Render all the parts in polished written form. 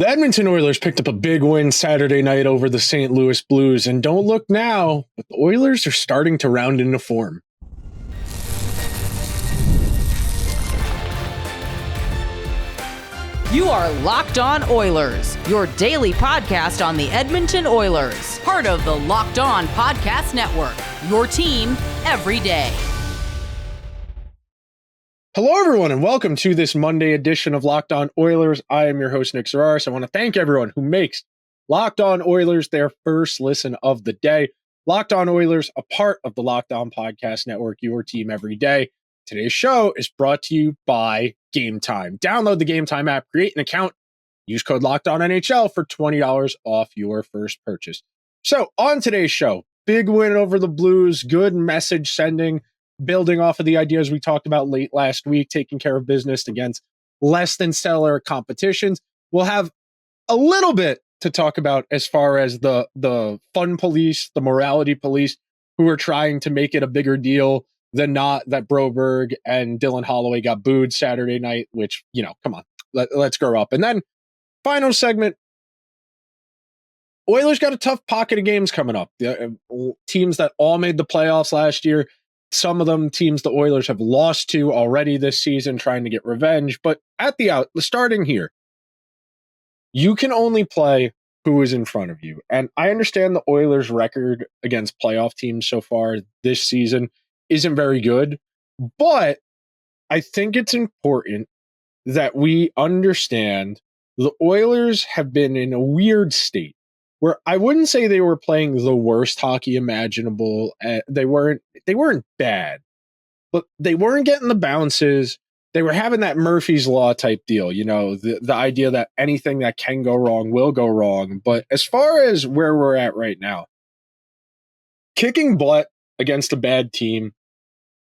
The Edmonton Oilers picked up a big win Saturday night over the St. Louis Blues, and don't look now, but the Oilers are starting to round into form. You are Locked On Oilers, your daily podcast on the Edmonton Oilers, part of the Locked On Podcast Network, your team every day. Hello, everyone, and welcome to this Monday edition of Locked On Oilers. I am your host, Nick Zararis. I want to thank everyone who makes Locked On Oilers their first listen of the day. Locked On Oilers, a part of the Locked On Podcast Network, your team every day. Today's show is brought to you by Game Time. Download the Game Time app, create an account, use code LOCKEDONNHL for $20 off your first purchase. So on today's show, big win over the Blues, good message sending, building off of the ideas we talked about late last week, taking care of business against less than stellar competitions. We'll have a little bit to talk about as far as the fun police, the morality police, who are trying to make it a bigger deal than not that Broberg and Dylan Holloway got booed Saturday night, which, you know, come on, let's grow up. And then final segment, Oilers got a tough pocket of games coming up. The teams that all made the playoffs last year, some of them teams the Oilers have lost to already this season, trying to get revenge. But at the starting here, you can only play who is in front of you. And I understand the Oilers' record against playoff teams so far this season isn't very good, but I think it's important that we understand the Oilers have been in a weird state where I wouldn't say they were playing the worst hockey imaginable. They weren't bad, but they weren't getting the bounces. They were having that Murphy's Law type deal, you know, the idea that anything that can go wrong will go wrong. But as far as where we're at right now, kicking butt against a bad team,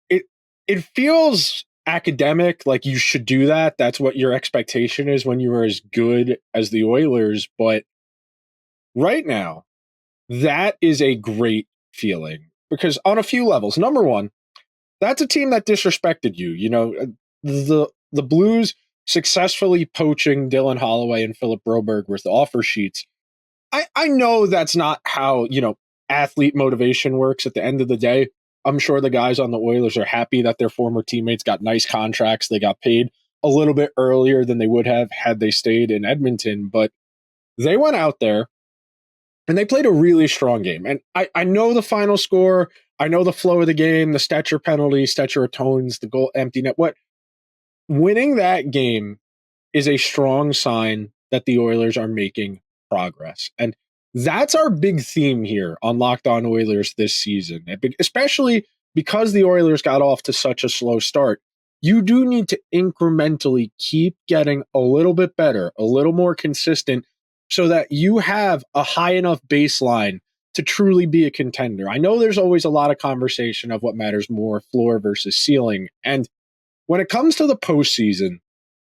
it feels academic, like you should do that. That's what your expectation is when you are as good as the Oilers. But right now, that is a great feeling because on a few levels, number one, that's a team that disrespected you. You know, the Blues successfully poaching Dylan Holloway and Philip Broberg with offer sheets. I know that's not how, you know, athlete motivation works at the end of the day. I'm sure the guys on the Oilers are happy that their former teammates got nice contracts. They got paid a little bit earlier than they would have had they stayed in Edmonton, but they went out there and they played a really strong game. And I know the final score. I know the flow of the game, the Stetcher penalty, Stetcher atones, the goal, empty net. Winning that game is a strong sign that the Oilers are making progress. And that's our big theme here on Locked On Oilers this season, especially because the Oilers got off to such a slow start. You do need to incrementally keep getting a little bit better, a little more consistent, so that you have a high enough baseline to truly be a contender. I know there's always a lot of conversation of what matters more, floor versus ceiling. And when it comes to the postseason,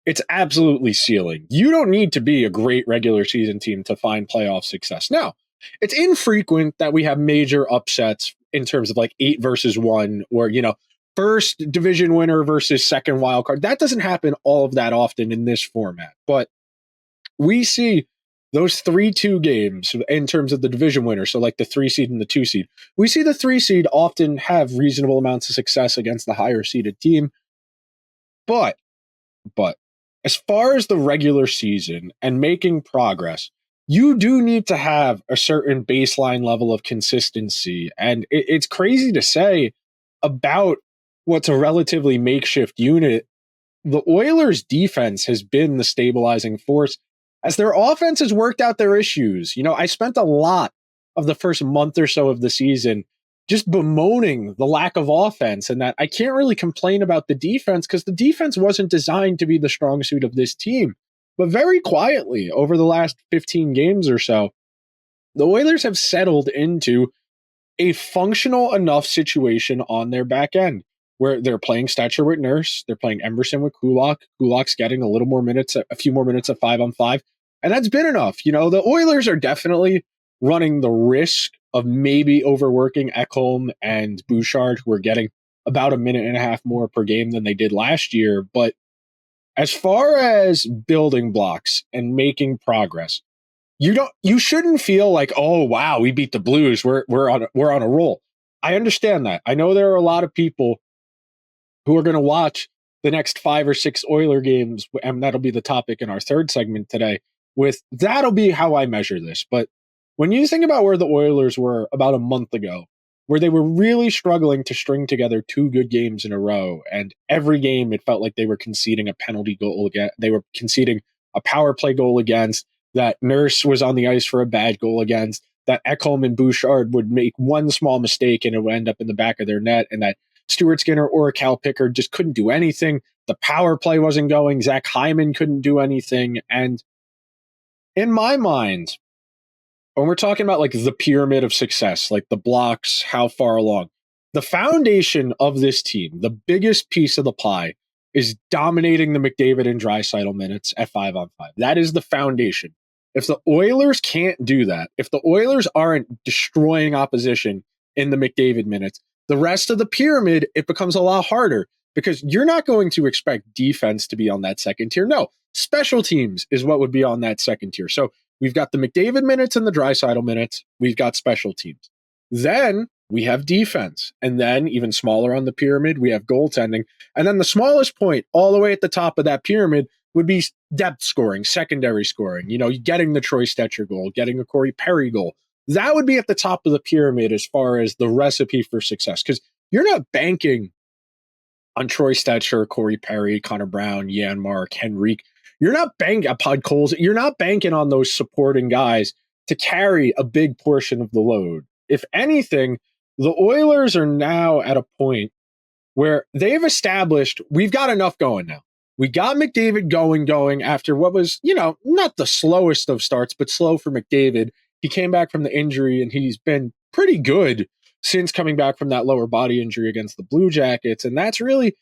it's absolutely ceiling. You don't need to be a great regular season team to find playoff success. Now, it's infrequent that we have major upsets in terms of like 8-1 or, you know, first division winner versus second wild card. That doesn't happen all of that often in this format. But we see those 3-2 games in terms of the division winner, so like the 3 seed and the 2 seed. We see the 3 seed often have reasonable amounts of success against the higher seeded team. But as far as the regular season and making progress, you do need to have a certain baseline level of consistency. And it's crazy to say about what's a relatively makeshift unit. The Oilers' defense has been the stabilizing force as their offense has worked out their issues. You know, I spent a lot of the first month or so of the season just bemoaning the lack of offense and that I can't really complain about the defense because the defense wasn't designed to be the strong suit of this team. But very quietly over the last 15 games or so, the Oilers have settled into a functional enough situation on their back end where they're playing Stetcher with Nurse, they're playing Emerson with Kulak. Kulak's getting a little more minutes, a few more minutes at 5-on-5, and that's been enough. You know, the Oilers are definitely running the risk of maybe overworking Ekholm and Bouchard, who are getting about a minute and a half more per game than they did last year. But As far as building blocks and making progress, you shouldn't feel like, oh wow, we beat the Blues. We're on a roll. I understand that. I know there are a lot of people who are going to watch the next 5 or 6 Oiler games, and that'll be the topic in our third segment today. That'll be how I measure this. But when you think about where the Oilers were about a month ago, where they were really struggling to string together 2 good games in a row, and every game it felt like they were conceding a penalty goal again. They were conceding a power play goal against, that Nurse was on the ice for a bad goal against, that Ekholm and Bouchard would make one small mistake and it would end up in the back of their net, and that Stuart Skinner or Cal Pickard just couldn't do anything. The power play wasn't going. Zach Hyman couldn't do anything. And in my mind, when we're talking about like the pyramid of success, like the blocks, how far along, the foundation of this team, the biggest piece of the pie, is dominating the McDavid and Draisaitl minutes at 5-on-5. That is the foundation. If the Oilers can't do that, if the Oilers aren't destroying opposition in the McDavid minutes, the rest of the pyramid, it becomes a lot harder, because you're not going to expect defense to be on that second tier. No, special teams is what would be on that second tier. So we've got the McDavid minutes and the Draisaitl minutes. We've got special teams. Then we have defense. And then even smaller on the pyramid, we have goaltending. And then the smallest point all the way at the top of that pyramid would be depth scoring, secondary scoring, getting the Troy Stetcher goal, getting a Corey Perry goal. That would be at the top of the pyramid as far as the recipe for success, because you're not banking on Troy Stetcher, Corey Perry, Connor Brown, Janmark, Henrique. You're not banking on Podkolzin. You're not banking on those supporting guys to carry a big portion of the load. If anything, the Oilers are now at a point where they've established we've got enough going now. We got McDavid going after what was, not the slowest of starts, but slow for McDavid. He came back from the injury, and he's been pretty good since coming back from that lower body injury against the Blue Jackets. And that's the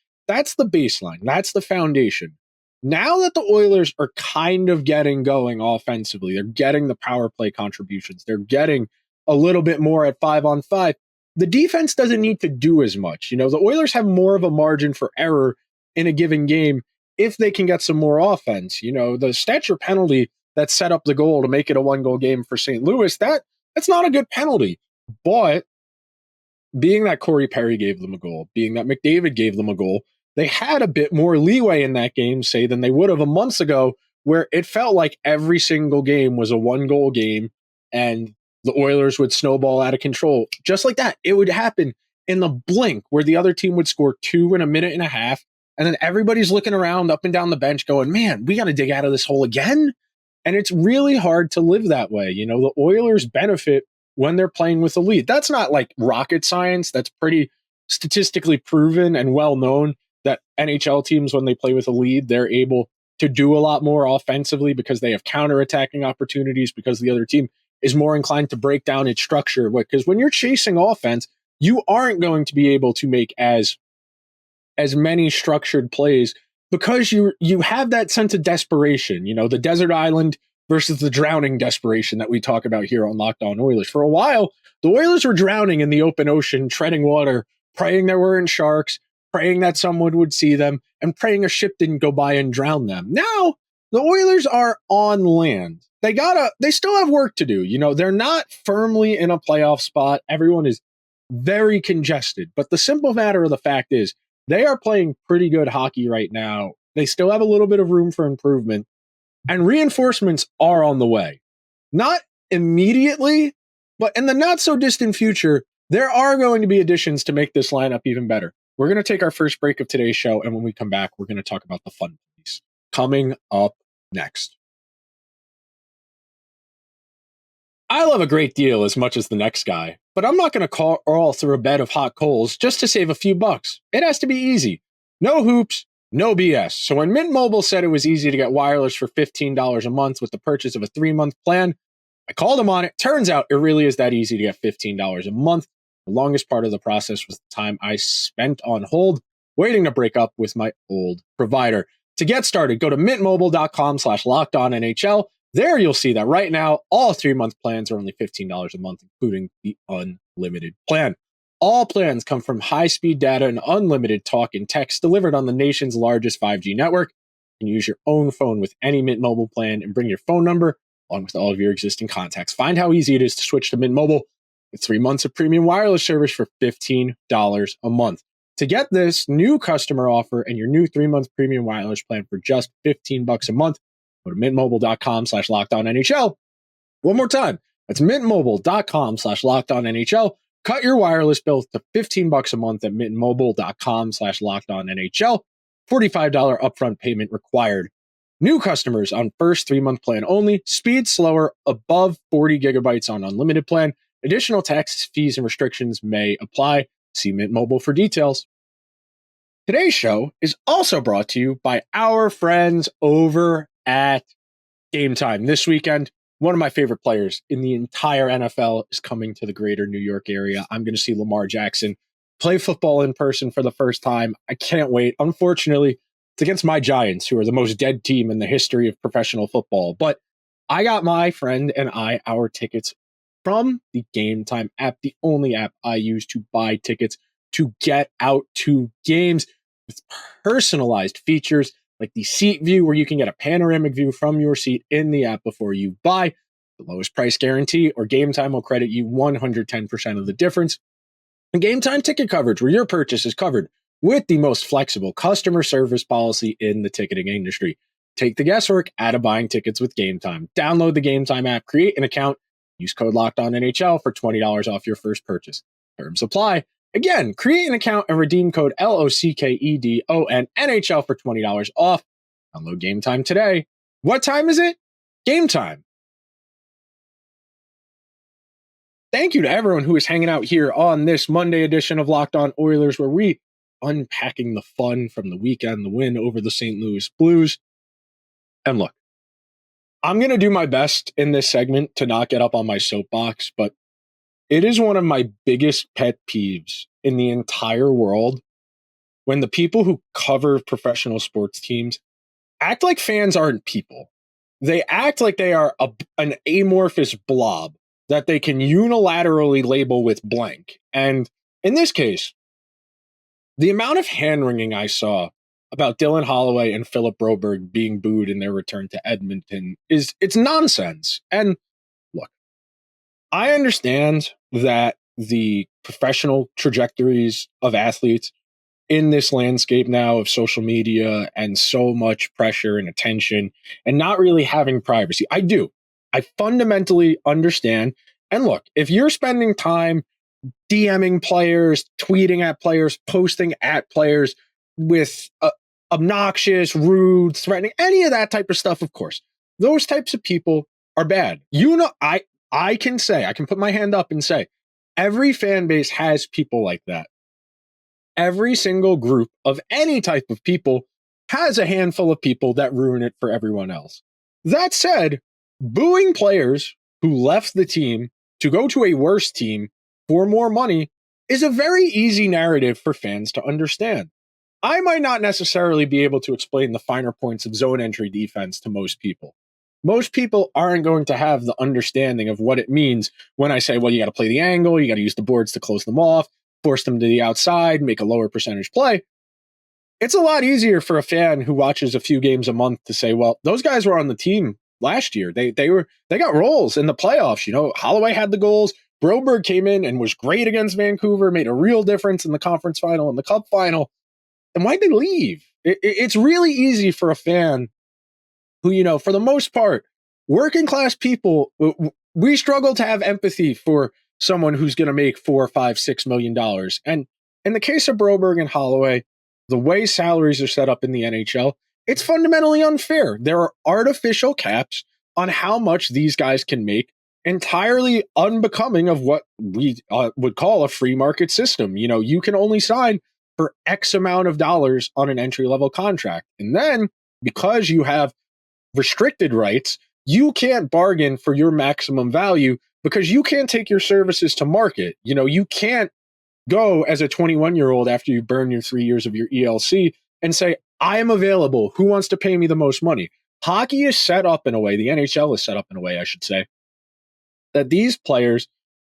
baseline. That's the foundation. Now that the Oilers are kind of getting going offensively, they're getting the power play contributions, they're getting a little bit more at 5-on-5, the defense doesn't need to do as much. The Oilers have more of a margin for error in a given game if they can get some more offense. The Stetcher penalty that set up the goal to make it a 1-goal game for St. Louis, that's not a good penalty. But being that Corey Perry gave them a goal, being that McDavid gave them a goal, they had a bit more leeway in that game, say, than they would have a month ago, where it felt like every single game was a 1-goal game and the Oilers would snowball out of control. Just like that, it would happen in the blink, where the other team would score 2 in a minute and a half, and then everybody's looking around up and down the bench going, man, we got to dig out of this hole again. And it's really hard to live that way. The Oilers benefit when they're playing with a lead. That's not like rocket science. That's pretty statistically proven and well known that NHL teams, when they play with a lead, they're able to do a lot more offensively because they have counterattacking opportunities, because the other team is more inclined to break down its structure. Because when you're chasing offense, you aren't going to be able to make as many structured plays, because you have that sense of desperation, the desert island versus the drowning desperation that we talk about here on Locked On Oilers. For a while, the Oilers were drowning in the open ocean, treading water, praying there weren't sharks, praying that someone would see them, and praying a ship didn't go by and drown them. Now, the Oilers are on land. They still have work to do. They're not firmly in a playoff spot. Everyone is very congested. But the simple matter of the fact is, they are playing pretty good hockey right now. They still have a little bit of room for improvement, and reinforcements are on the way. Not immediately, but in the not so distant future, there are going to be additions to make this lineup even better. We're going to take our first break of today's show, and when we come back, we're going to talk about the fun piece coming up next. I love a great deal as much as the next guy, but I'm not going to crawl through a bed of hot coals just to save a few bucks. It has to be easy. No hoops, no BS. So when Mint Mobile said it was easy to get wireless for $15 a month with the purchase of a 3-month plan, I called them on it. Turns out it really is that easy to get $15 a month. The longest part of the process was the time I spent on hold waiting to break up with my old provider. To get started, go to mintmobile.com/lockedonnhl. There you'll see that right now, all 3-month plans are only $15 a month, including the unlimited plan. All plans come from high-speed data and unlimited talk and text delivered on the nation's largest 5G network. You can use your own phone with any Mint Mobile plan and bring your phone number along with all of your existing contacts. Find how easy it is to switch to Mint Mobile with 3 months of premium wireless service for $15 a month. To get this new customer offer and your new 3-month premium wireless plan for just $15 a month, go to mintmobile.com/LockedOnNHL. One more time, that's mintmobile.com/LockedOnNHL. Cut your wireless bill to $15 a month at mintmobile.com/LockedOnNHL. $45 upfront payment required. New customers on first 3-month plan only. Speed slower, above 40 gigabytes on unlimited plan. Additional taxes, fees, and restrictions may apply. See Mint Mobile for details. Today's show is also brought to you by our friends over at Game Time. This weekend, one of my favorite players in the entire NFL is coming to the greater New York area. I'm going to see Lamar Jackson play football in person for the first time. I can't wait. Unfortunately, it's against my Giants, who are the most dead team in the history of professional football. But I got my friend and I our tickets from the Game Time app, the only app I use to buy tickets to get out to games with personalized features like the seat view, where you can get a panoramic view from your seat in the app before you buy. The lowest price guarantee, or Game Time will credit you 110% of the difference. And Game Time ticket coverage, where your purchase is covered with the most flexible customer service policy in the ticketing industry. Take the guesswork out of buying tickets with Game Time. Download the Game Time app, create an account, use code LOCKEDONNHL for $20 off your first purchase. Terms apply. Again, create an account and redeem code LOCKEDONNHL for $20 off. Download Game Time today. What time is it? Game time. Thank you to everyone who is hanging out here on this Monday edition of Locked On Oilers, where we unpacking the fun from the weekend, the win over the St. Louis Blues. And look, I'm going to do my best in this segment to not get up on my soapbox, but it is one of my biggest pet peeves in the entire world when the people who cover professional sports teams act like fans aren't people. They act like they are an amorphous blob that they can unilaterally label with blank. And in this case, the amount of hand-wringing I saw about Dylan Holloway and Philip Broberg being booed in their return to Edmonton it's nonsense. And look, I understand that the professional trajectories of athletes in this landscape now of social media and so much pressure and attention and not really having privacy. I do. I fundamentally understand. And look, if you're spending time DMing players, tweeting at players, posting at players with obnoxious, rude, threatening, any of that type of stuff, of course, those types of people are bad. You know, I can put my hand up and say, every fan base has people like that. Every single group of any type of people has a handful of people that ruin it for everyone else. That said, booing players who left the team to go to a worse team for more money is a very easy narrative for fans to understand. I might not necessarily be able to explain the finer points of zone entry defense to most people. Most people aren't going to have the understanding of what it means when I say, well, you got to play the angle, you got to use the boards to close them off, force them to the outside, make a lower percentage play. It's a lot easier for a fan who watches a few games a month to say, well, those guys were on the team last year. They got roles in the playoffs. You know, Holloway had the goals. Broberg came in and was great against Vancouver, made a real difference in the conference final and the cup final. And why'd they leave? It's really easy for a fan who, you know, for the most part, working class people, we struggle to have empathy for someone who's going to make $4, $5, $6 million. And in the case of Broberg and Holloway, the way salaries are set up in the NHL, it's fundamentally unfair. There are artificial caps on how much these guys can make, entirely unbecoming of what we would call a free market system. You know, you can only sign for X amount of dollars on an entry-level contract. And then, because you have restricted rights, you can't bargain for your maximum value because you can't take your services to market. You know, you can't go as a 21-year-old after you burn your 3 years of your ELC and say, I am available. Who wants to pay me the most money? Hockey is set up in a way, the NHL is set up in a way, I should say, that these players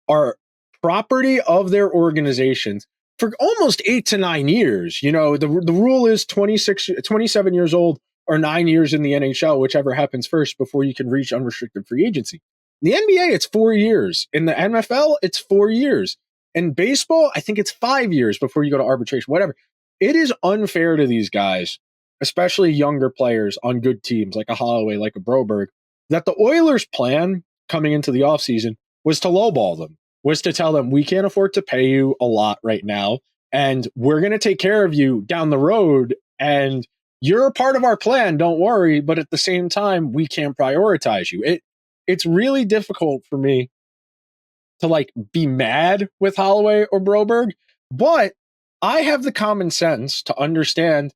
are property of their organizations for almost 8 to 9 years. You know, the rule is 27 years old or 9 years in the NHL, whichever happens first before you can reach unrestricted free agency. In the NBA, it's 4 years. In the NFL, it's 4 years. In baseball, I think it's 5 years before you go to arbitration, whatever. It is unfair to these guys, especially younger players on good teams like a Holloway, like a Broberg, that the Oilers' plan coming into the offseason was to lowball them, was to tell them, we can't afford to pay you a lot right now, and we're going to take care of you down the road, and you're a part of our plan, don't worry, but at the same time, we can't prioritize you. It's really difficult for me to like be mad with Holloway or Broberg, but I have the common sense to understand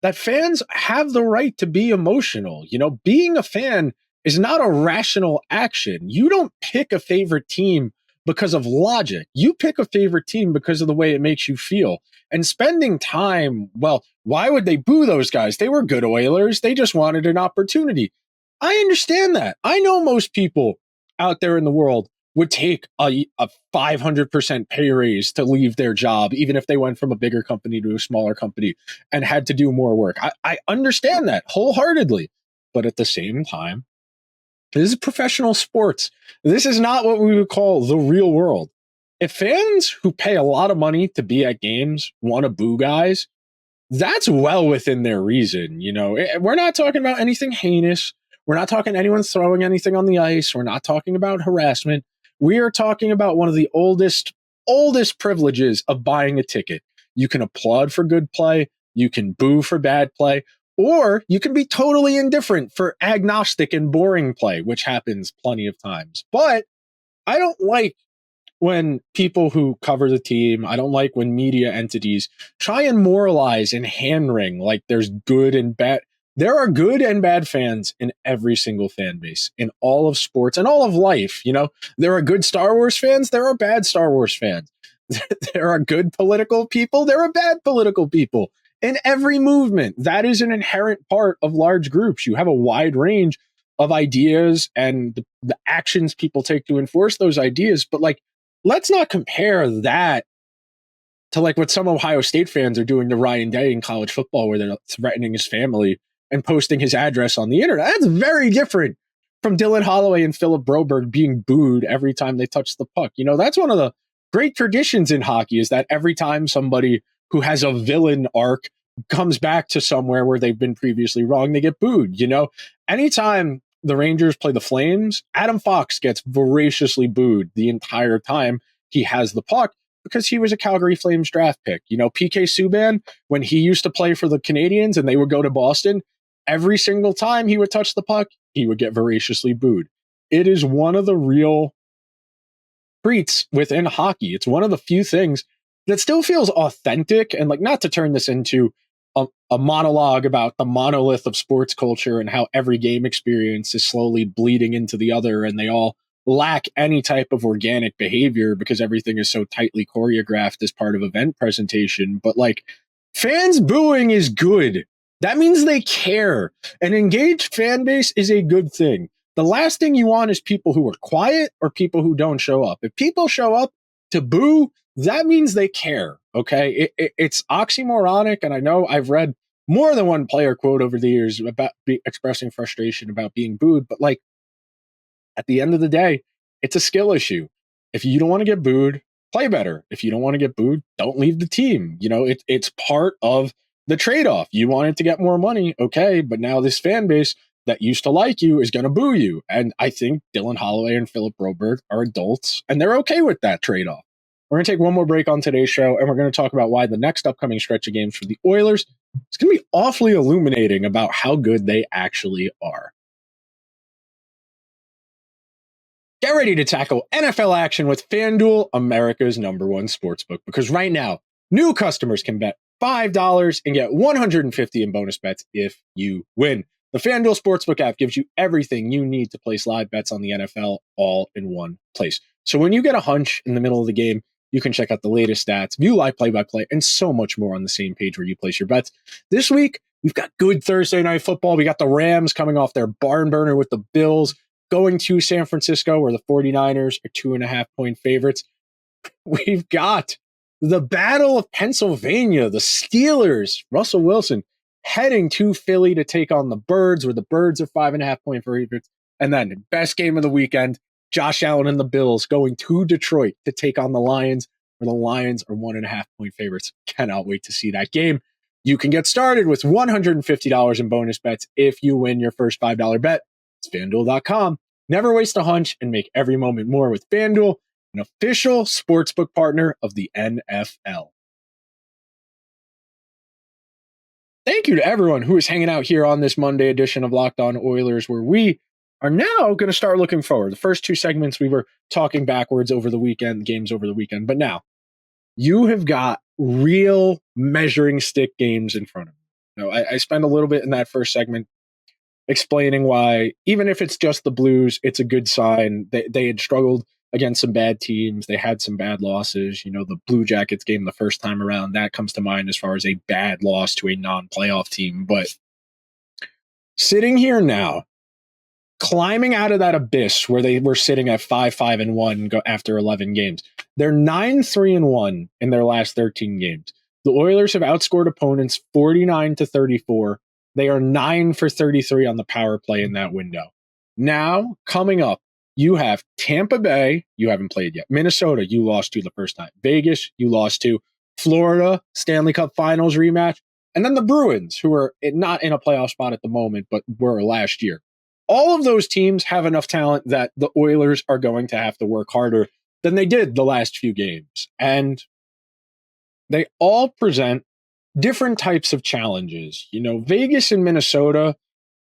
that fans have the right to be emotional. You know, being a fan is not a rational action. You don't pick a favorite team because of logic. You pick a favorite team because of the way it makes you feel. And spending time, well, why would they boo those guys? They were good Oilers. They just wanted an opportunity. I understand that. I know most people out there in the world would take a 500% pay raise to leave their job, even if they went from a bigger company to a smaller company and had to do more work. I understand that wholeheartedly. But at the same time, this is professional sports. This is not what we would call the real world. If fans who pay a lot of money to be at games want to boo guys, that's well within their reason. You know, we're not talking about anything heinous. We're not talking anyone throwing anything on the ice. We're not talking about harassment. We are talking about one of the oldest privileges of buying a ticket. You can applaud for good play. You can boo for bad play. Or you can be totally indifferent for agnostic and boring play, which happens plenty of times. But I don't like when people who cover the team, I don't like when media entities try and moralize and hand wring like there's good and bad. There are good and bad fans in every single fan base, in all of sports and all of life. You know, there are good Star Wars fans. There are bad Star Wars fans. There are good political people. There are bad political people. In every movement, that is an inherent part of large groups. You have a wide range of ideas and the actions people take to enforce those ideas. But like, let's not compare that to like what some Ohio State fans are doing to Ryan Day in college football, where they're threatening his family and posting his address on the internet. That's very different from Dylan Holloway and Philip Broberg being booed every time they touch the puck. You know, that's one of the great traditions in hockey, is that every time somebody who has a villain arc comes back to somewhere where they've been previously wrong, they get booed. You know, anytime the Rangers play the Flames, Adam Fox gets voraciously booed the entire time he has the puck because he was a Calgary Flames draft pick. You know, PK Subban, when he used to play for the Canadiens and they would go to Boston, every single time he would touch the puck, he would get voraciously booed. It is one of the real treats within hockey. It's one of the few things that still feels authentic, and like, not to turn this into a monologue about the monolith of sports culture and how every game experience is slowly bleeding into the other and they all lack any type of organic behavior because everything is so tightly choreographed as part of event presentation. But like, fans booing is good. That means they care. An engaged fan base is a good thing. The last thing you want is people who are quiet or people who don't show up. If people show up to boo, that means they care. Okay. It's oxymoronic. And I know I've read more than one player quote over the years about expressing frustration about being booed. But like, at the end of the day, it's a skill issue. If you don't want to get booed, play better. If you don't want to get booed, don't leave the team. You know, it's part of the trade-off. You wanted to get more money. Okay. But now this fan base that used to like you is going to boo you. And I think Dylan Holloway and Philip Broberg are adults and they're okay with that trade-off. We're going to take one more break on today's show, and we're going to talk about why the next upcoming stretch of games for the Oilers is going to be awfully illuminating about how good they actually are. Get ready to tackle NFL action with FanDuel, America's #1 sportsbook, because right now, new customers can bet $5 and get $150 in bonus bets if you win. The FanDuel Sportsbook app gives you everything you need to place live bets on the NFL all in one place. So when you get a hunch in the middle of the game, you can check out the latest stats, view live play-by-play, and so much more on the same page where you place your bets. This week, we've got good Thursday night football. We got the Rams coming off their barn burner with the Bills, going to San Francisco, where the 49ers are 2.5-point favorites. We've got the Battle of Pennsylvania, the Steelers, Russell Wilson, heading to Philly to take on the Birds, where the Birds are 5.5-point favorites. And then best game of the weekend, Josh Allen and the Bills going to Detroit to take on the Lions, where the Lions are 1.5-point favorites. Cannot wait to see that game. You can get started with $150 in bonus bets if you win your first $5 bet. It's FanDuel.com. Never waste a hunch and make every moment more with FanDuel, an official sportsbook partner of the NFL. Thank you to everyone who is hanging out here on this Monday edition of Locked On Oilers, where we are now going to start looking forward. The first two segments, we were talking backwards over the weekend, games over the weekend, but now you have got real measuring stick games in front of you. I spent a little bit in that first segment explaining why, even if it's just the Blues, it's a good sign. They had struggled against some bad teams. They had some bad losses. The Blue Jackets game the first time around, that comes to mind as far as a bad loss to a non-playoff team. But sitting here now, climbing out of that abyss where they were sitting at 5-5-1 after 11 games, they're 9-3-1 in their last 13 games. The Oilers have outscored opponents 49-34. They are 9 for 33 on the power play in that window. Now, coming up, you have Tampa Bay, you haven't played yet. Minnesota, you lost to the first time. Vegas, you lost to. Florida, Stanley Cup Finals rematch. And then the Bruins, who are not in a playoff spot at the moment, but were last year. All of those teams have enough talent that the Oilers are going to have to work harder than they did the last few games. And they all present different types of challenges. Vegas and Minnesota,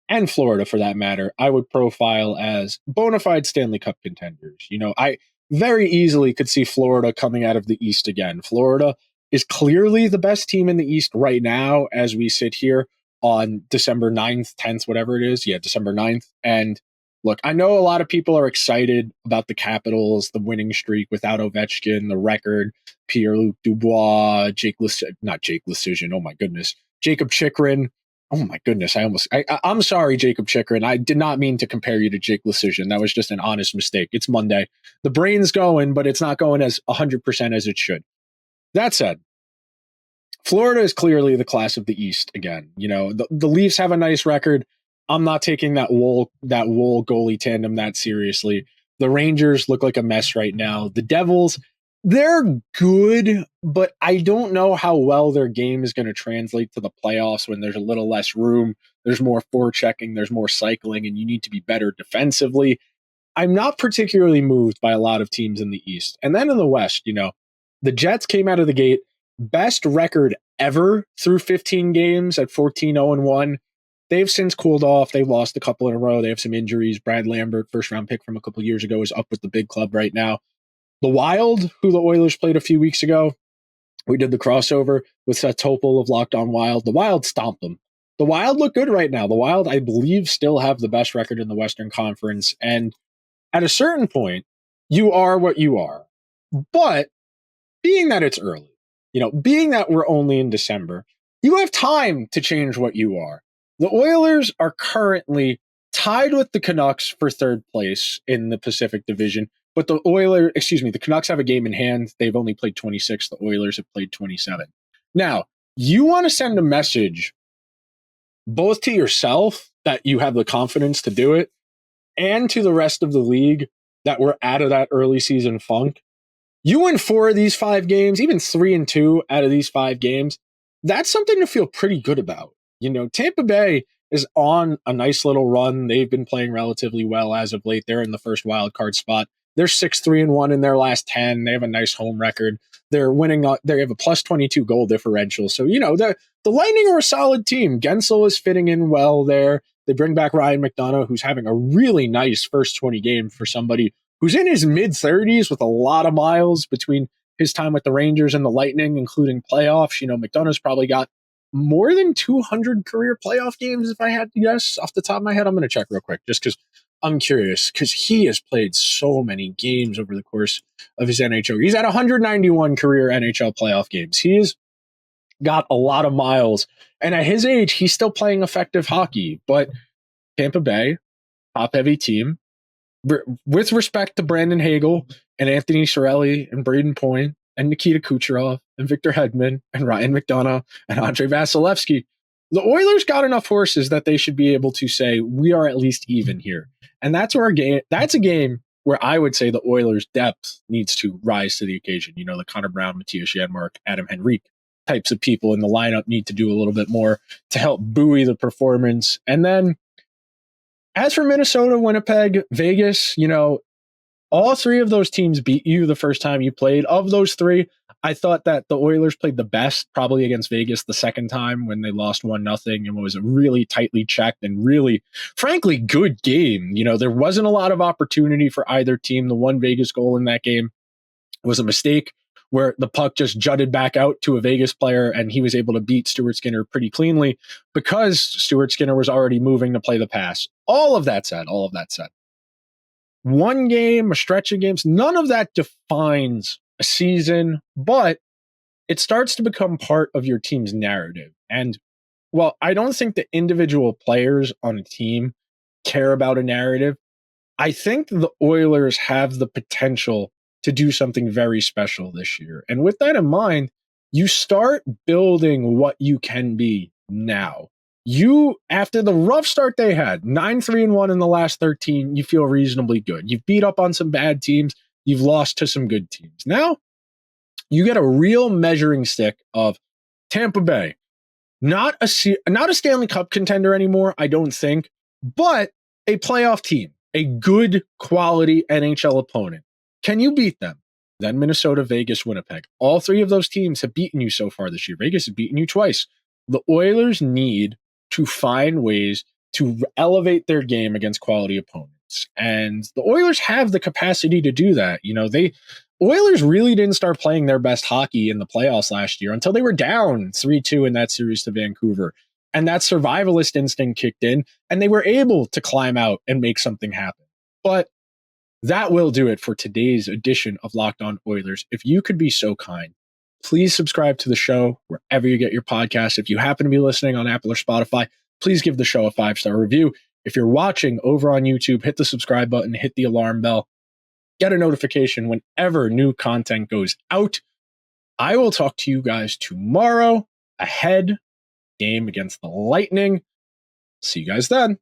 and Florida for that matter, I would profile as bona fide Stanley Cup contenders. I very easily could see Florida coming out of the East again. Florida is clearly the best team in the East right now as we sit here on December 9th, 10th, whatever it is. Yeah, December 9th. And look, I know a lot of people are excited about the Capitals, the winning streak without Ovechkin, the record, Pierre-Luc Dubois, Jacob Chychrun. Oh my goodness. Jacob Chychrun. Oh my goodness. I'm sorry, Jacob Chychrun. I did not mean to compare you to Jake Leschyshyn. That was just an honest mistake. It's Monday. The brain's going, but it's not going as 100% as it should. That said, Florida is clearly the class of the East again. The Leafs have a nice record. I'm not taking that Wool goalie tandem that seriously. The Rangers look like a mess right now. The Devils, they're good, but I don't know how well their game is going to translate to the playoffs when there's a little less room. There's more forechecking, there's more cycling, and you need to be better defensively. I'm not particularly moved by a lot of teams in the East. And then in the West, the Jets came out of the gate, best record ever through 15 games at 14-0-1. They've since cooled off. They've lost a couple in a row. They have some injuries. Brad Lambert, first round pick from a couple years ago, is up with the big club right now. The Wild, who the Oilers played a few weeks ago, we did the crossover with Seth Topol of Locked On Wild. The Wild stomped them. The Wild look good right now. The Wild, I believe, still have the best record in the Western Conference. And at a certain point, you are what you are. But being that it's early, being that we're only in December, you have time to change what you are. The Oilers are currently tied with the Canucks for third place in the Pacific Division. But the Canucks have a game in hand. They've only played 26. The Oilers have played 27. Now, you want to send a message both to yourself that you have the confidence to do it and to the rest of the league that we're out of that early season funk. You win 4 of these 5 games, even 3-2 out of these 5 games. That's something to feel pretty good about. Tampa Bay is on a nice little run. They've been playing relatively well as of late. They're in the first wild card spot. They're 6-3-1 in their last 10. They have a nice home record. They're winning. They have a plus 22 goal differential. So, the Lightning are a solid team. Gensel is fitting in well there. They bring back Ryan McDonough, who's having a really nice first 20 games for somebody who's in his mid-30s with a lot of miles between his time with the Rangers and the Lightning, including playoffs. McDonough's probably got more than 200 career playoff games, if I had to guess off the top of my head. I'm going to check real quick just because I'm curious, because he has played so many games over the course of his NHL. He's at 191 career NHL playoff games. He's got a lot of miles, and at his age, he's still playing effective hockey. But Tampa Bay, top-heavy team, with respect to Brandon Hagel and Anthony Cirelli and Braden Point and Nikita Kucherov and Victor Hedman and Ryan McDonough and Andrei Vasilevsky, the Oilers got enough horses that they should be able to say, we are at least even here. And that's a game where I would say the Oilers' depth needs to rise to the occasion. You know, the Connor Brown, Matthias Janmark, Adam Henrique types of people in the lineup need to do a little bit more to help buoy the performance. And then as for Minnesota, Winnipeg, Vegas, you know, all three of those teams beat you the first time you played. Of those three, I thought that the Oilers played the best probably against Vegas the second time when they lost 1-0 and was a really tightly checked and really, frankly, good game. You know, there wasn't a lot of opportunity for either team. The one Vegas goal in that game was a mistake where the puck just jutted back out to a Vegas player and he was able to beat Stuart Skinner pretty cleanly because Stuart Skinner was already moving to play the pass. All of that said, one game, a stretch of games, none of that defines a season, but it starts to become part of your team's narrative. And while I don't think the individual players on a team care about a narrative, I think the Oilers have the potential to do something very special this year. And with that in mind, you start building what you can be now. You, after the rough start they had, 9-3-1 in the last 13, you feel reasonably good. You've beat up on some bad teams. You've lost to some good teams. Now, you get a real measuring stick of Tampa Bay. Not a Stanley Cup contender anymore, I don't think, but a playoff team, a good quality NHL opponent. Can you beat them? Then Minnesota, Vegas, Winnipeg. All three of those teams have beaten you so far this year. Vegas has beaten you twice. The Oilers need to find ways to elevate their game against quality opponents. And the Oilers have the capacity to do that. You know, Oilers really didn't start playing their best hockey in the playoffs last year until they were down 3-2 in that series to Vancouver. And that survivalist instinct kicked in, and they were able to climb out and make something happen. But that will do it for today's edition of Locked On Oilers. If you could be so kind, please subscribe to the show wherever you get your podcasts. If you happen to be listening on Apple or Spotify, please give the show a 5-star review. If you're watching over on YouTube, hit the subscribe button, hit the alarm bell, get a notification whenever new content goes out. I will talk to you guys tomorrow ahead game against the Lightning. See you guys then.